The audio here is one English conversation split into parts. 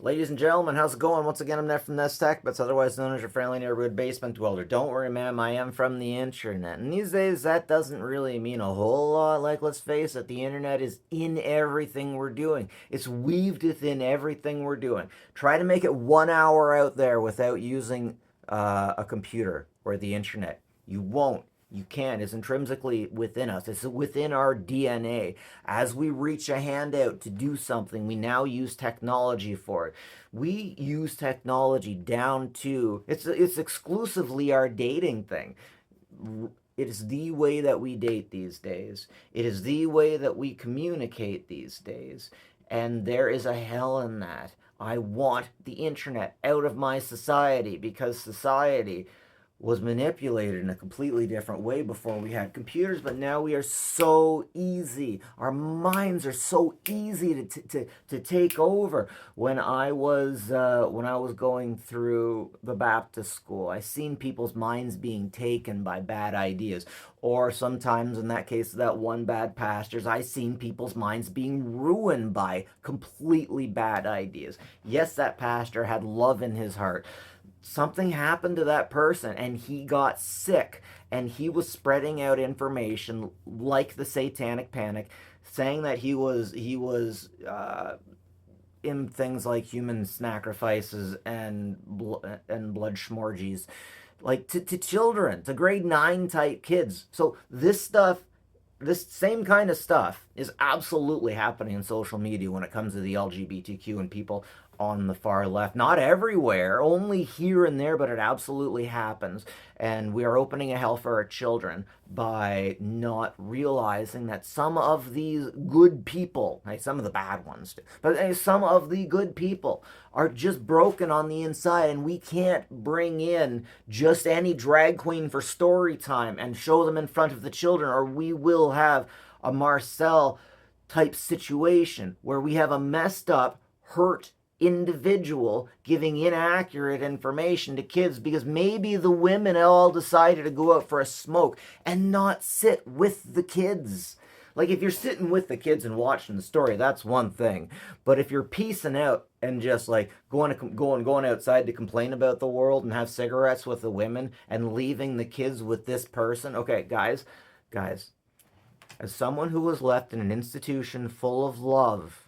Ladies and gentlemen, how's it going? Once again, I'm Ned from Nest Tech, but otherwise known as your friendly neighborhood basement dweller. Don't worry, ma'am, I am from the internet. And these days, that doesn't really mean a whole lot. Like, let's face it, the internet is in everything we're doing. It's weaved within everything we're doing. Try to make it 1 hour out there without using a computer or the internet. You won't. You can. It's intrinsically within us. It's within our DNA. As we reach a hand out to do something, we now use technology for it. We use technology down to it's exclusively our dating thing. It is the way that we date these days. It is the way that we communicate these days. And there is a hell in that. I want the internet out of my society because society was manipulated in a completely different way before we had computers, but now we are so easy. Our minds are so easy to take over. When I was going through the Baptist school, I seen people's minds being taken by bad ideas. Or sometimes, in that case, that one bad pastor's, I seen people's minds being ruined by completely bad ideas. Yes, that pastor had love in his heart. Something happened to that person and he got sick, and he was spreading out information like the satanic panic, saying that he was in things like human sacrifices and blood schmorgies, like to children, to grade 9 type kids. So this same kind of stuff is absolutely happening in social media when it comes to the LGBTQ and people on the far left. Not everywhere, only here and there, but it absolutely happens. And we are opening a hell for our children by not realizing that some of these good people, some of the bad ones, but some of the good people are just broken on the inside, and we can't bring in just any drag queen for story time and show them in front of the children, or we will have a Marcel type situation where we have a messed up, hurt individual giving inaccurate information to kids because maybe the women all decided to go out for a smoke and not sit with the kids. Like, if you're sitting with the kids and watching the story, that's one thing. But if you're piecing out and just like going outside to complain about the world and have cigarettes with the women and leaving the kids with this person, okay, guys, as someone who was left in an institution full of love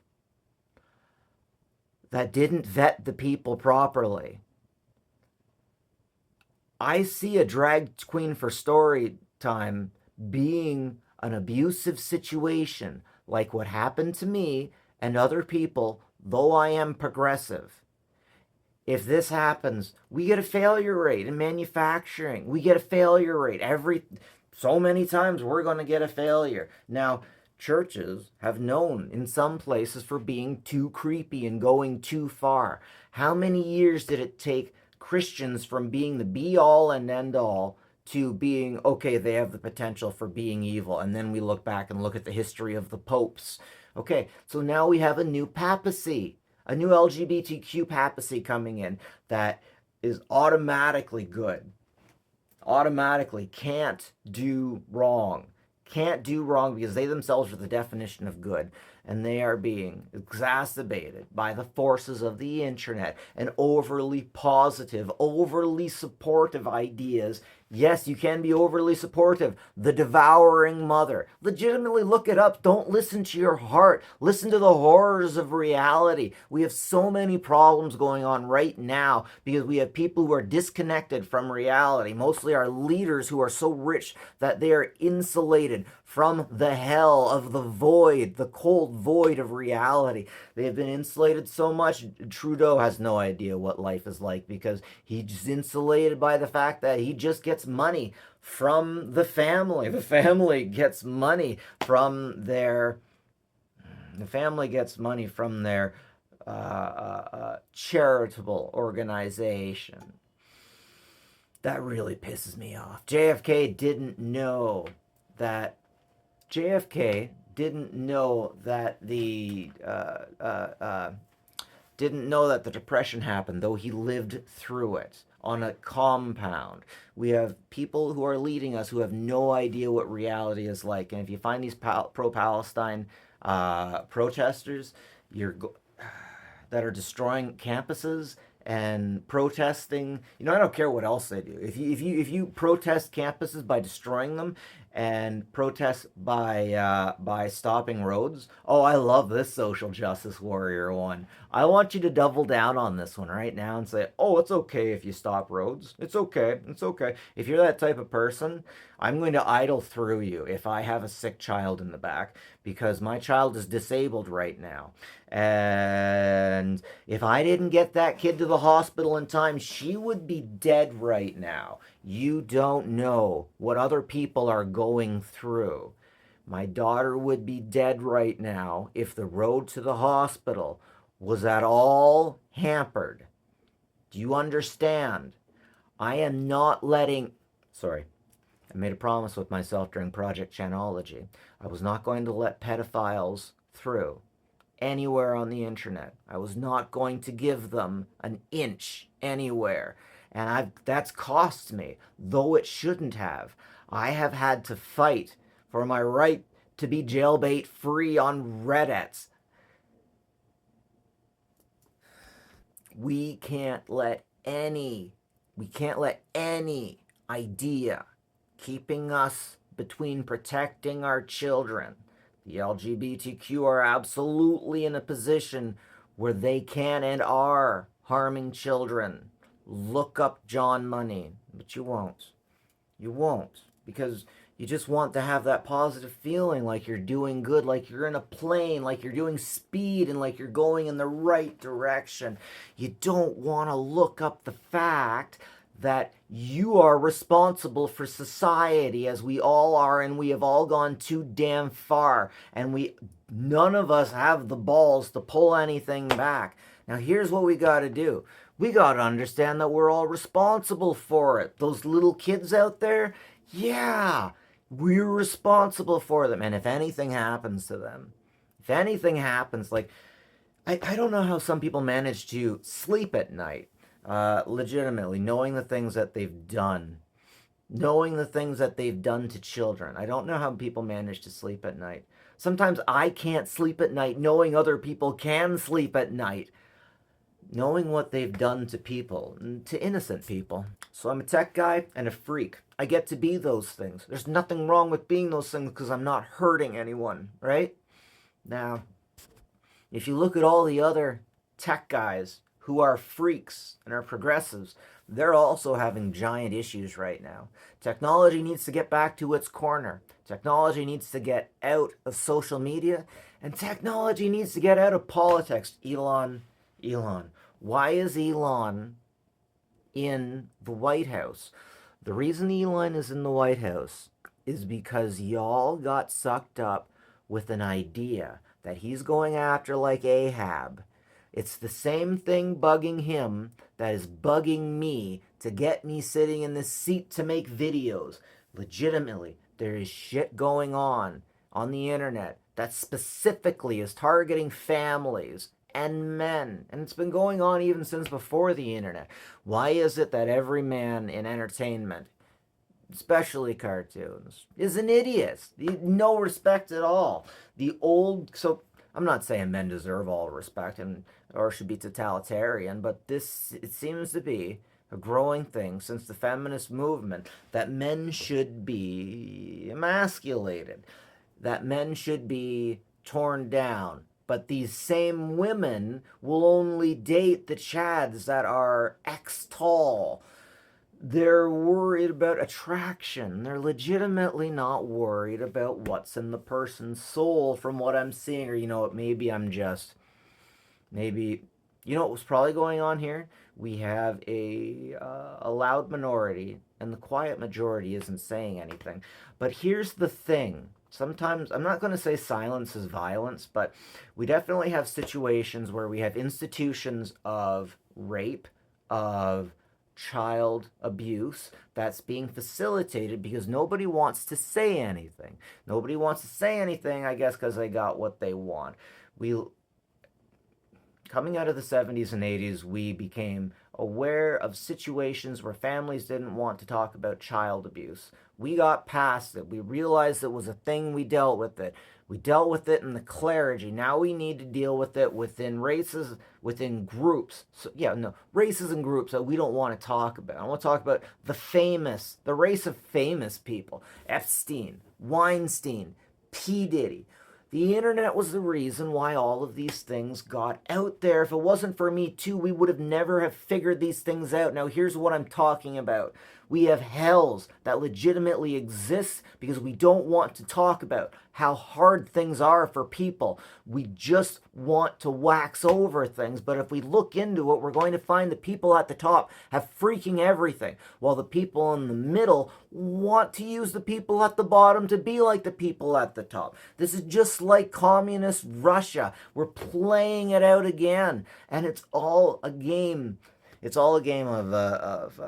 that didn't vet the people properly, I see a drag queen for story time being an abusive situation like what happened to me and other people, though I am progressive. If this happens, we get a failure rate in manufacturing. We get a failure rate every so many times. We're going to get a failure. Now, churches have known in some places for being too creepy and going too far. How many years did it take Christians from being the be all and end all to being, okay, they have the potential for being evil? And then we look back and look at the history of the popes. Okay, so now we have a new papacy, a new LGBTQ papacy coming in that is automatically good, automatically can't do wrong. Can't do wrong because they themselves are the definition of good, and they are being exacerbated by the forces of the internet and overly positive, overly supportive ideas. Yes, you can be overly supportive. The devouring mother. Legitimately look it up. Don't listen to your heart. Listen to the horrors of reality. We have so many problems going on right now because we have people who are disconnected from reality. Mostly our leaders who are so rich that they are insulated from the hell of the void, the cold void of reality. They have been insulated so much. Trudeau has no idea what life is like because he's insulated by the fact that he just gets money from the family. The family gets money from their charitable organization. That really pisses me off. JFK didn't know that the Depression happened, though he lived through it on a compound. We have people who are leading us who have no idea what reality is like. And if you find these pro-Palestine protesters, that are destroying campuses and protesting. I don't care what else they do. If you protest campuses by destroying them and protest by stopping roads, oh, I love this social justice warrior one. I want you to double down on this one right now and say, oh, it's okay if you stop roads. It's okay. It's okay. If you're that type of person, I'm going to idle through you if I have a sick child in the back, because my child is disabled right now. And if I didn't get that kid to the hospital in time, she would be dead right now. You don't know what other people are going through. My daughter would be dead right now if the road to the hospital was at all hampered. Do you understand? I am not letting. Sorry, I made a promise with myself during Project Chanology. I was not going to let pedophiles through anywhere on the internet. I was not going to give them an inch anywhere. And that's cost me, though it shouldn't have. I have had to fight for my right to be jailbait free on Reddit. We can't let any idea keeping us between protecting our children. The LGBTQ are absolutely in a position where they can and are harming children. Look up John Money, but you won't. You won't, because you just want to have that positive feeling like you're doing good, like you're in a plane, like you're doing speed, and like you're going in the right direction. You don't want to look up the fact that you are responsible for society, as we all are, and we have all gone too damn far, and none of us have the balls to pull anything back. Now here's what we got to do. We got to understand that we're all responsible for it. Those little kids out there, yeah, we're responsible for them. And if anything happens to them, if anything happens, like, I don't know how some people manage to sleep at night, legitimately, knowing the things that they've done. Knowing the things that they've done to children. I don't know how people manage to sleep at night. Sometimes I can't sleep at night knowing other people can sleep at night. Knowing what they've done to people, to innocent people. So I'm a tech guy and a freak. I get to be those things. There's nothing wrong with being those things because I'm not hurting anyone, right? Now, if you look at all the other tech guys who are freaks and are progressives, they're also having giant issues right now. Technology needs to get back to its corner. Technology needs to get out of social media, and technology needs to get out of politics. Elon. Why is Elon in the White House? The reason Elon is in the White House is because y'all got sucked up with an idea that he's going after like Ahab. It's the same thing bugging him that is bugging me to get me sitting in this seat to make videos. Legitimately, there is shit going on the internet that specifically is targeting families and men. And it's been going on even since before the internet. Why is it that every man in entertainment, especially cartoons, is an idiot? No respect at all. So I'm not saying men deserve all respect or should be totalitarian, but it seems to be a growing thing since the feminist movement that men should be emasculated, that men should be torn down. But these same women will only date the chads that are X tall. They're worried about attraction. They're legitimately not worried about what's in the person's soul from what I'm seeing. Or, maybe what was probably going on here? We have a loud minority, and the quiet majority isn't saying anything. But here's the thing. Sometimes, I'm not going to say silence is violence, but we definitely have situations where we have institutions of rape, of child abuse that's being facilitated because nobody wants to say anything. Nobody wants to say anything, I guess, because they got what they want. Coming out of the 70s and 80s, we became aware of situations where families didn't want to talk about child abuse. We got past it. We realized it was a thing. We dealt with it. We dealt with it in the clergy. Now we need to deal with it within races, within groups. So, yeah, no, races and groups that we don't want to talk about. I want to talk about the race of famous people. Epstein, Weinstein, P. Diddy. The internet was the reason why all of these things got out there. If it wasn't for Me Too, we would have never have figured these things out. Now, here's what I'm talking about. We have hells that legitimately exist because we don't want to talk about how hard things are for people. We just want to wax over things. But if we look into it, we're going to find the people at the top have freaking everything, while the people in the middle want to use the people at the bottom to be like the people at the top. This is just like communist Russia. We're playing it out again, and it's all a game. It's all a game of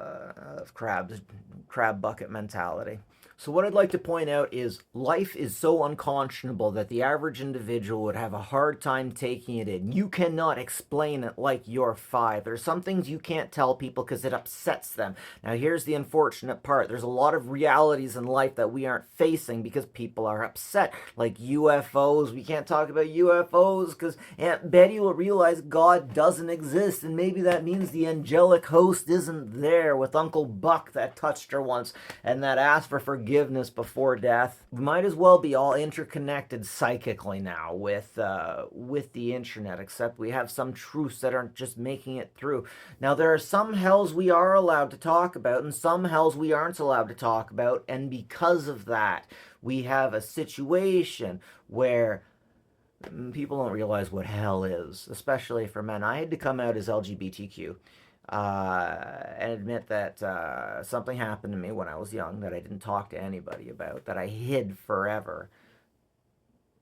crab bucket mentality. So what I'd like to point out is life is so unconscionable that the average individual would have a hard time taking it in. You cannot explain it like you're five. There's some things you can't tell people because it upsets them. Now here's the unfortunate part. There's a lot of realities in life that we aren't facing because people are upset. Like UFOs. We can't talk about UFOs because Aunt Betty will realize God doesn't exist, and maybe that means the angelic host isn't there with Uncle Buck that touched her once and that asked for forgiveness before death. We might as well be all interconnected psychically now with the internet, except we have some truths that aren't just making it through. Now there are some hells we are allowed to talk about and some hells we aren't allowed to talk about, and because of that we have a situation where people don't realize what hell is, especially for men. I had to come out as LGBTQ and admit that something happened to me when I was young that I didn't talk to anybody about, that I hid forever.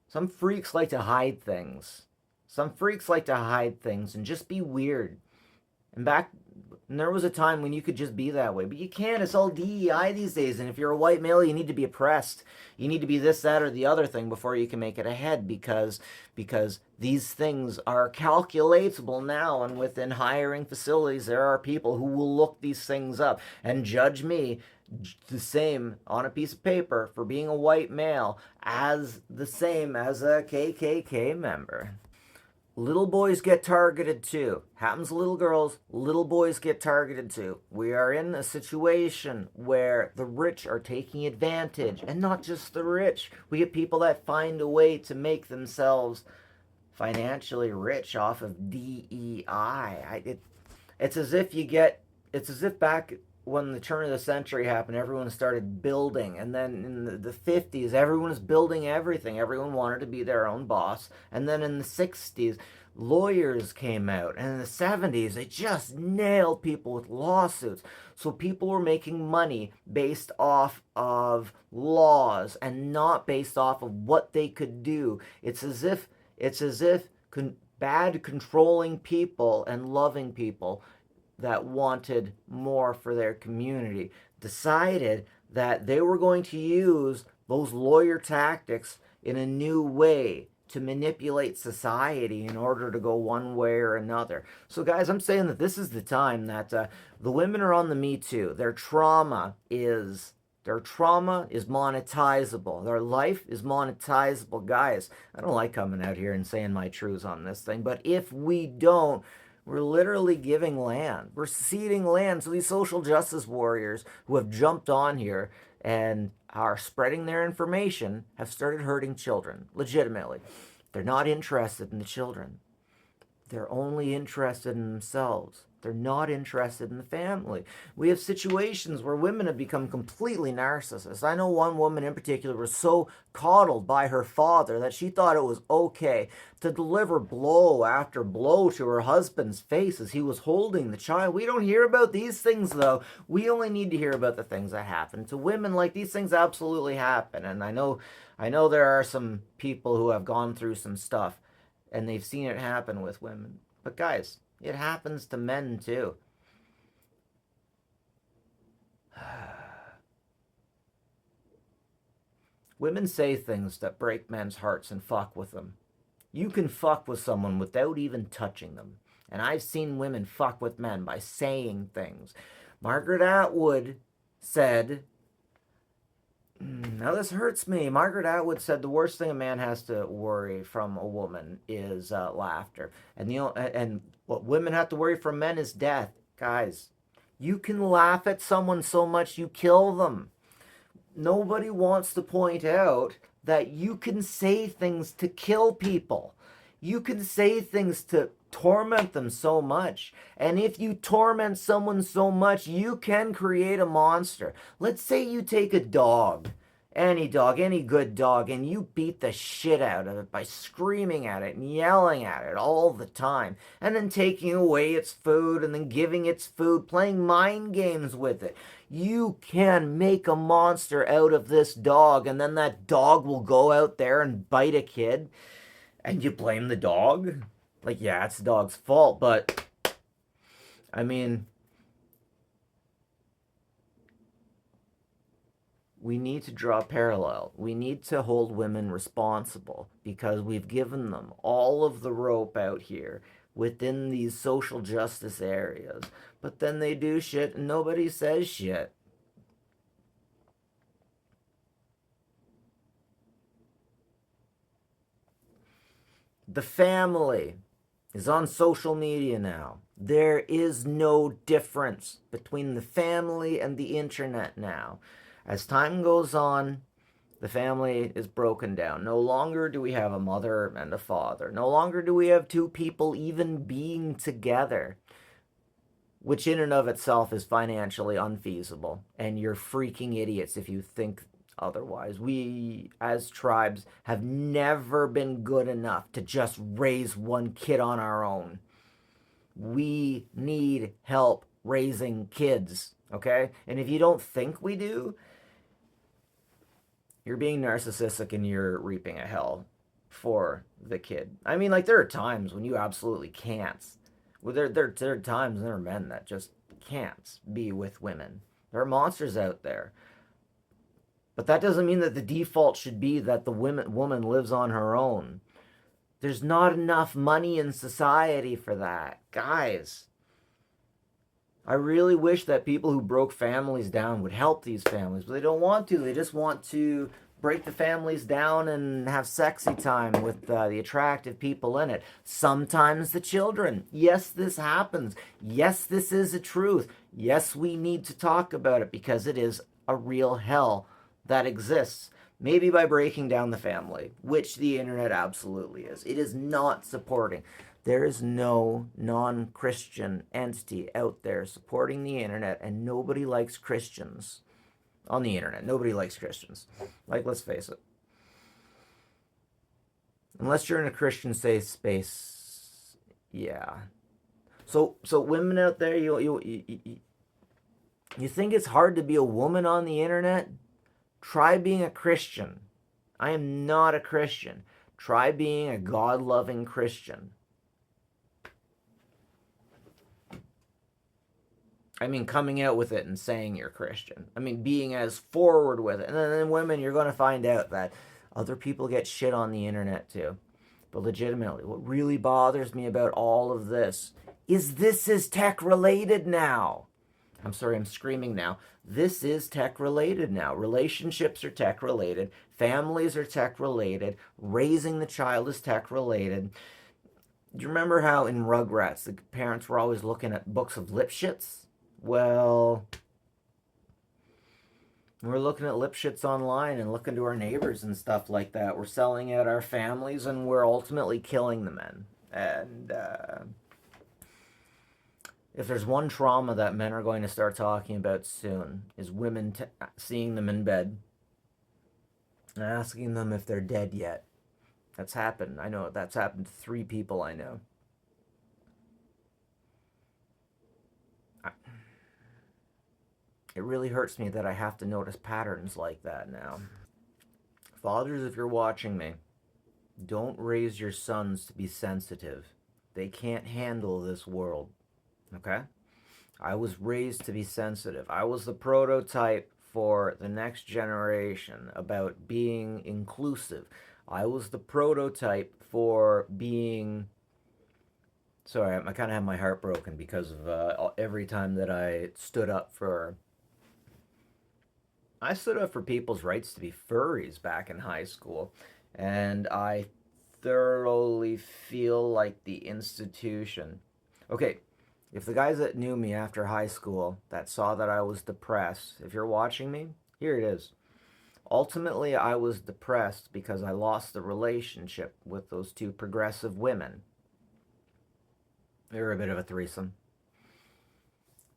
Some freaks like to hide things. Some freaks like to hide things and just be weird. And there was a time when you could just be that way, but you can't. It's all DEI these days, and if you're a white male, you need to be oppressed. You need to be this, that, or the other thing before you can make it ahead, because these things are calculatable now, and within hiring facilities, there are people who will look these things up and judge me the same on a piece of paper for being a white male as the same as a KKK member. Little boys get targeted too. Happens to little boys get targeted too. We are in a situation where the rich are taking advantage, and not just the rich. We get people that find a way to make themselves financially rich off of DEI. It's as if back when the turn of the century happened, everyone started building, and then in the 50s, everyone was building everything. Everyone wanted to be their own boss, and then in the 60s, lawyers came out, and in the 70s, they just nailed people with lawsuits. So people were making money based off of laws and not based off of what they could do. It's as if bad controlling people and loving people that wanted more for their community decided that they were going to use those lawyer tactics in a new way to manipulate society in order to go one way or another. So guys, I'm saying that this is the time that the women are on the Me Too. Their trauma is monetizable. Their life is monetizable. Guys, I don't like coming out here and saying my truths on this thing, but if we don't, we're literally giving land. We're ceding land. So these social justice warriors who have jumped on here and are spreading their information have started hurting children, legitimately. They're not interested in the children. They're only interested in themselves. They're not interested in the family. We have situations where women have become completely narcissists. I know one woman in particular was so coddled by her father that she thought it was okay to deliver blow after blow to her husband's face as he was holding the child. We don't hear about these things, though. We only need to hear about the things that happen to women. Like, these things absolutely happen. And I know there are some people who have gone through some stuff and they've seen it happen with women. But guys, it happens to men too. Women say things that break men's hearts and fuck with them. You can fuck with someone without even touching them. And I've seen women fuck with men by saying things. Margaret Atwood said, Now this hurts me. Margaret Atwood said the worst thing a man has to worry from a woman is laughter, and what women have to worry from men is death. Guys, you can laugh at someone so much you kill them. Nobody wants to point out that you can say things to kill people. You can say things to torment them so much. And if you torment someone so much, you can create a monster. Let's say you take a dog, any good dog, and you beat the shit out of it by screaming at it and yelling at it all the time, and then taking away its food and then giving its food, playing mind games with it. You can make a monster out of this dog, and then that dog will go out there and bite a kid, and you blame the dog? Like, yeah, it's the dog's fault, but I mean, we need to draw a parallel. We need to hold women responsible because we've given them all of the rope out here within these social justice areas. But then they do shit and nobody says shit. The family is on social media now. There is no difference between the family and the internet now. As time goes on, the family is broken down. No longer do we have a mother and a father. No longer do we have two people even being together, which in and of itself is financially unfeasible. And you're freaking idiots if you think otherwise. We, as tribes, have never been good enough to just raise one kid on our own. We need help raising kids, okay? And if you don't think we do, you're being narcissistic and you're reaping a hell for the kid. I mean, like, there are times when you absolutely can't. Well, there are times there are men that just can't be with women. There are monsters out there. But that doesn't mean that the default should be that the woman lives on her own. There's not enough money in society for that. Guys, I really wish that people who broke families down would help these families, but they don't want to. They just want to break the families down and have sexy time with the attractive people in it. Sometimes the children. Yes, this happens. Yes, this is a truth. Yes, we need to talk about it because it is a real hell that exists. Maybe by breaking down the family, which the internet absolutely is. It is not supporting. There is no non-Christian entity out there supporting the internet, and nobody likes Christians on the internet. Nobody likes Christians. Like, let's face it. Unless you're in a Christian safe space, yeah. So women out there, you think it's hard to be a woman on the internet? Try being a Christian. I am not a Christian. Try being a God-loving Christian. I mean, coming out with it and saying you're Christian. I mean, being as forward with it. And then women, you're going to find out that other people get shit on the internet too. But legitimately, what really bothers me about all of this is tech related now. I'm sorry, I'm screaming now. This is tech related now. Relationships are tech related. Families are tech related. Raising the child is tech related. Do you remember how in Rugrats the parents were always looking at books of lip shits? Well, we're looking at lip shits online and looking to our neighbors and stuff like that. We're selling out our families and we're ultimately killing the men. And if there's one trauma that men are going to start talking about soon, is women seeing them in bed and asking them if they're dead yet. That's happened. I know that's happened to 3 people I know. It really hurts me that I have to notice patterns like that now. Fathers, if you're watching me, don't raise your sons to be sensitive. They can't handle this world. Okay? I was raised to be sensitive. I was the prototype for the next generation about being inclusive. I was the prototype for being... Sorry, I kind of have my heart broken because of every time that I stood up for I stood up for people's rights to be furries back in high school, and I thoroughly feel like the institution. Okay, if the guys that knew me after high school that saw that I was depressed, if you're watching me, here it is. Ultimately, I was depressed because I lost the relationship with those two progressive women. They were a bit of a threesome.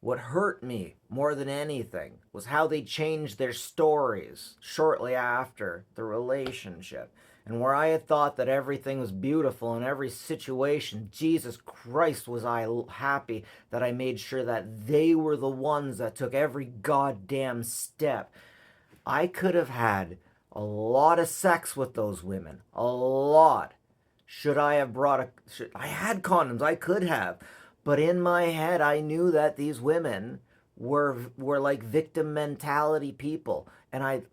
What hurt me more than anything was how they changed their stories shortly after the relationship. And where I had thought that everything was beautiful in every situation, Jesus Christ, was I happy that I made sure that they were the ones that took every goddamn step. I could have had a lot of sex with those women. A lot. Should I have brought a... I had condoms. I could have. But in my head, I knew that these women were like victim mentality people. And like...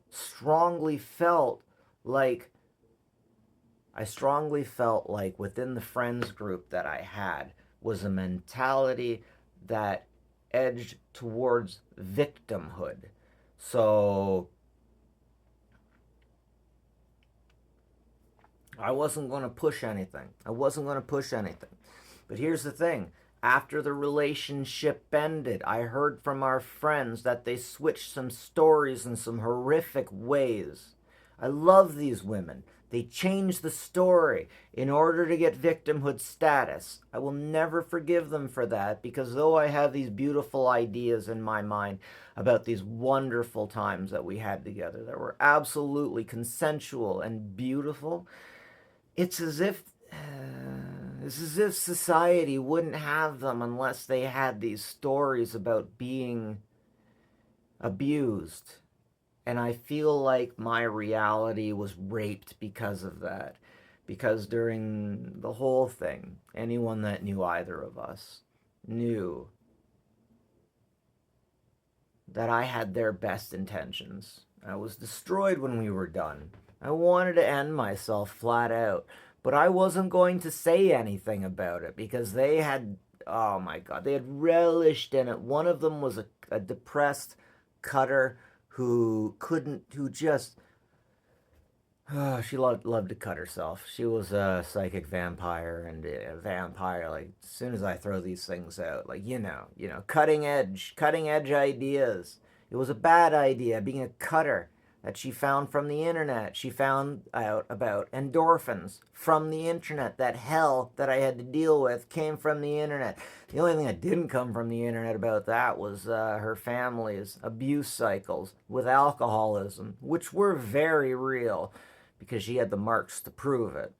I strongly felt like within the friends group that I had was a mentality that edged towards victimhood. So I wasn't going to push anything. I wasn't going to push anything. But here's the thing. After the relationship ended, I heard from our friends that they switched some stories in some horrific ways. I love these women. They changed the story in order to get victimhood status. I will never forgive them for that, because though I have these beautiful ideas in my mind about these wonderful times that we had together that were absolutely consensual and beautiful, it's as if it's as if society wouldn't have them unless they had these stories about being abused. And I feel like my reality was raped because of that. Because during the whole thing, anyone that knew either of us knew that I had their best intentions. I was destroyed when we were done. I wanted to end myself flat out, but I wasn't going to say anything about it because they had, oh my God, they had relished in it. One of them was a depressed cutter who just, she loved to cut herself. She was a psychic vampire, and a vampire, like, as soon as I throw these things out, like, cutting edge ideas. It was a bad idea being a cutter that she found from the internet. She found out about endorphins from the internet. That hell that I had to deal with came from the internet. The only thing that didn't come from the internet about that was her family's abuse cycles with alcoholism, which were very real because she had the marks to prove it.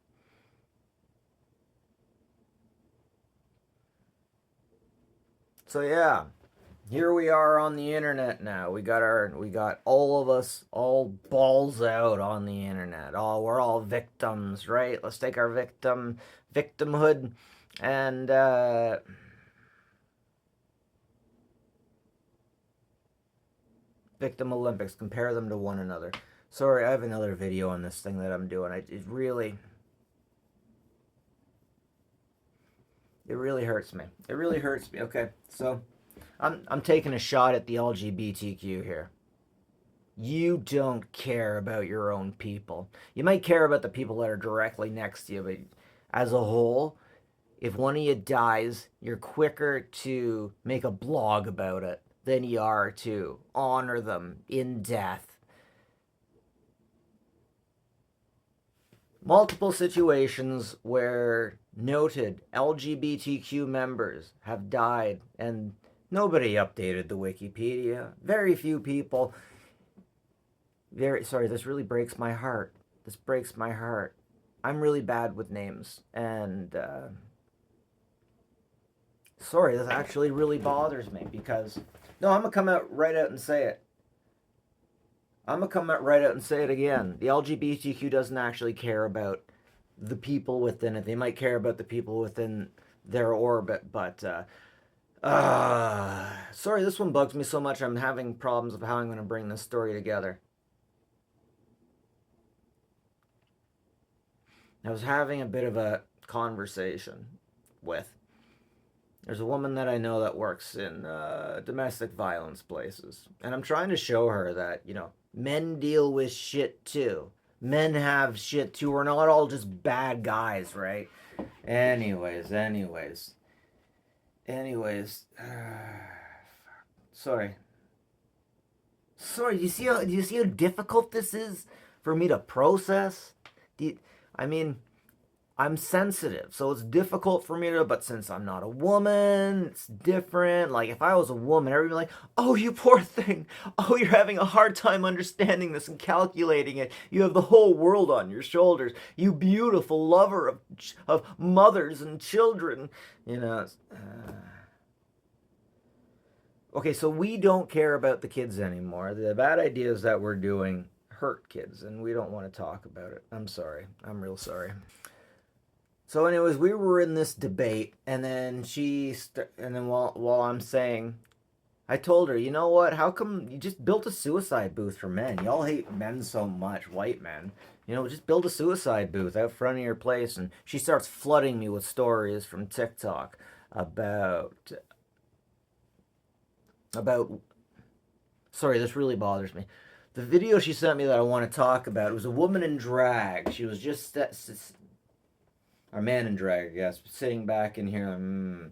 So yeah, here we are on the internet now. We got all of us all balls out on the internet. We're all victims, right? Let's take our victimhood and victim Olympics. Compare them to one another. Sorry, I have another video on this thing that I'm doing. It really hurts me. It really hurts me. Okay, so I'm taking a shot at the LGBTQ here. You don't care about your own people. You might care about the people that are directly next to you, but as a whole, if one of you dies, you're quicker to make a blog about it than you are to honor them in death. Multiple situations where noted LGBTQ members have died, and nobody updated the Wikipedia. Very few people. Very sorry, this really breaks my heart. This breaks my heart. I'm really bad with names, and sorry, this actually really bothers me because no, I'm gonna come out right out and say it. I'm gonna come out right out and say it again. The LGBTQ doesn't actually care about the people within it. They might care about the people within their orbit, but sorry, this one bugs me so much. I'm having problems of how I'm going to bring this story together. I was having a bit of a conversation with There's a woman that I know that works in domestic violence places, and I'm trying to show her that, men deal with shit too. Men have shit too. We're not all just bad guys, right? Anyways. Sorry. Sorry, do you see how difficult this is for me to process? Do you, I mean, I'm sensitive, so it's difficult for me to. But since I'm not a woman, it's different. Like if I was a woman, everybody would be like, "Oh, you poor thing. Oh, you're having a hard time understanding this and calculating it. You have the whole world on your shoulders. You beautiful lover of mothers and children." You know. Okay, so we don't care about the kids anymore. The bad ideas that we're doing hurt kids, and we don't want to talk about it. I'm sorry. I'm real sorry. So, anyways, we were in this debate, and then while I'm saying, I told her, you know what? How come you just built a suicide booth for men? Y'all hate men so much, white men. Just build a suicide booth out front of your place. And she starts flooding me with stories from TikTok about. Sorry, this really bothers me. The video she sent me that I want to talk about, it was a woman in drag. She was just or man in drag, I guess, sitting back in here, and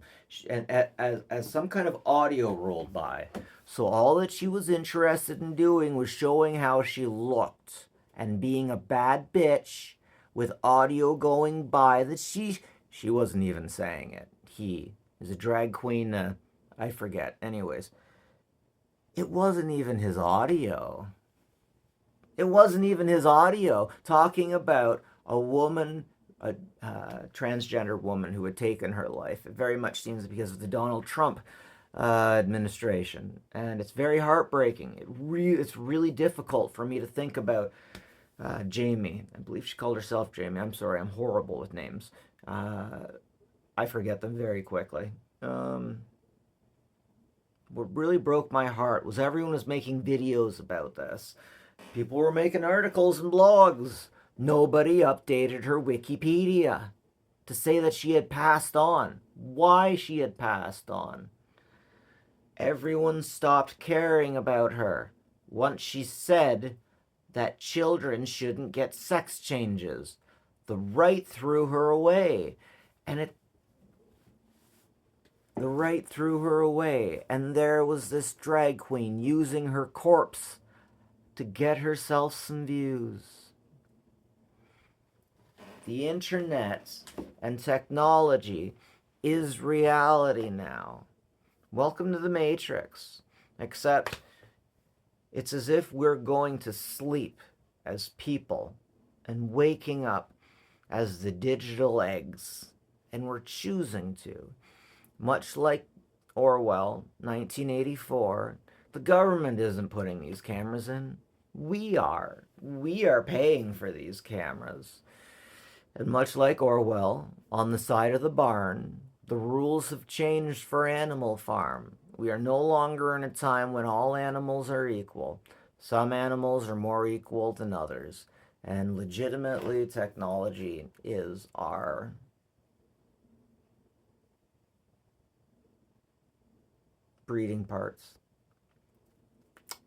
as some kind of audio rolled by. So all that she was interested in doing was showing how she looked and being a bad bitch with audio going by that she wasn't even saying it. He is a drag queen. I forget. Anyways, it wasn't even his audio. It wasn't even his audio talking about a woman, a transgender woman who had taken her life. It very much seems because of the Donald Trump administration, and it's very heartbreaking. It's really difficult for me to think about Jamie. I believe she called herself Jamie. I'm sorry, I'm horrible with names. I forget them very quickly. What really broke my heart was everyone was making videos about this. People were making articles and blogs. Nobody updated her Wikipedia to say that she had passed on, why she had passed on. Everyone stopped caring about her once she said that children shouldn't get sex changes. The right threw her away. And the right threw her away. And there was this drag queen using her corpse to get herself some views. The internet and technology is reality now. Welcome to the Matrix. Except it's as if we're going to sleep as people and waking up as the digital eggs. And we're choosing to. Much like Orwell, 1984, the government isn't putting these cameras in. We are. We are paying for these cameras. And much like Orwell, on the side of the barn, the rules have changed for Animal Farm. We are no longer in a time when all animals are equal. Some animals are more equal than others. And legitimately, technology is our breeding parts.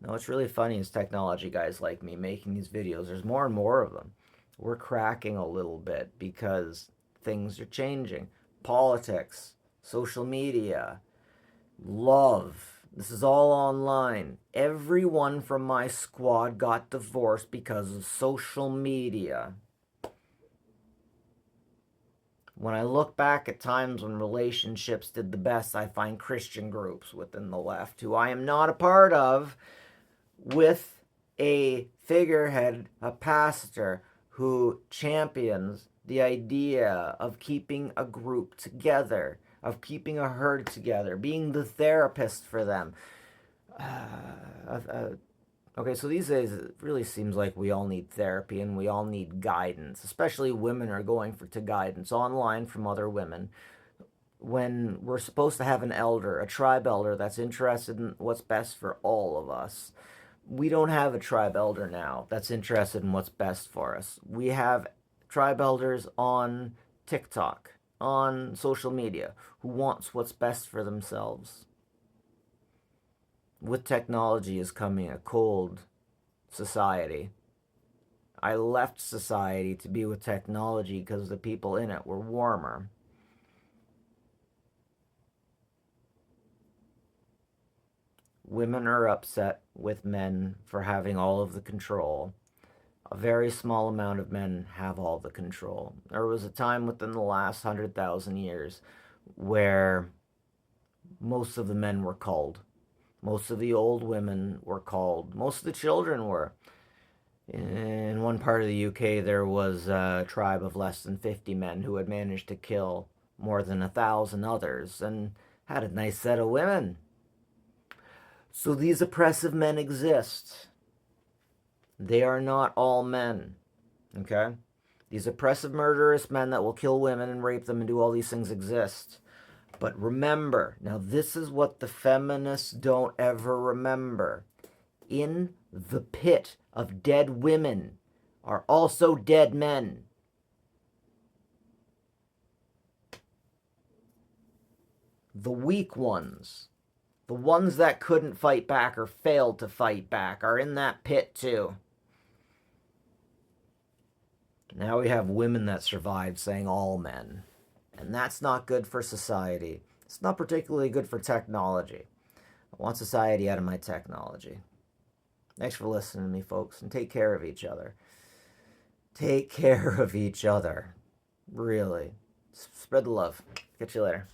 No, what's really funny is technology guys like me making these videos. There's more and more of them. We're cracking a little bit because things are changing. Politics, social media, love. This is all online. Everyone from my squad got divorced because of social media. When I look back at times when relationships did the best, I find Christian groups within the left, who I am not a part of, with a figurehead, a pastor, who champions the idea of keeping a group together, of keeping a herd together, being the therapist for them. Okay, so these days it really seems like we all need therapy and we all need guidance. Especially women are going to guidance online from other women. When we're supposed to have an elder, a tribe elder that's interested in what's best for all of us. We don't have a tribe elder now that's interested in what's best for us. We have tribe elders on TikTok on social media, who wants what's best for themselves. With technology is coming a cold society. I left society to be with technology because the people in it were warmer. Women are upset with men for having all of the control. A very small amount of men have all the control. There was a time within the last 100,000 years where most of the men were culled. Most of the old women were culled. Most of the children were. In one part of the UK, there was a tribe of less than 50 men who had managed to kill more than 1,000 others and had a nice set of women. So these oppressive men exist. They are not all men, okay? These oppressive, murderous men that will kill women and rape them and do all these things exist. But remember, now this is what the feminists don't ever remember. In the pit of dead women are also dead men. The weak ones, the ones that couldn't fight back or failed to fight back, are in that pit too. Now we have women that survived saying all men. And that's not good for society. It's not particularly good for technology. I want society out of my technology. Thanks for listening to me, folks, and take care of each other. Take care of each other. Really. Spread the love. Catch you later.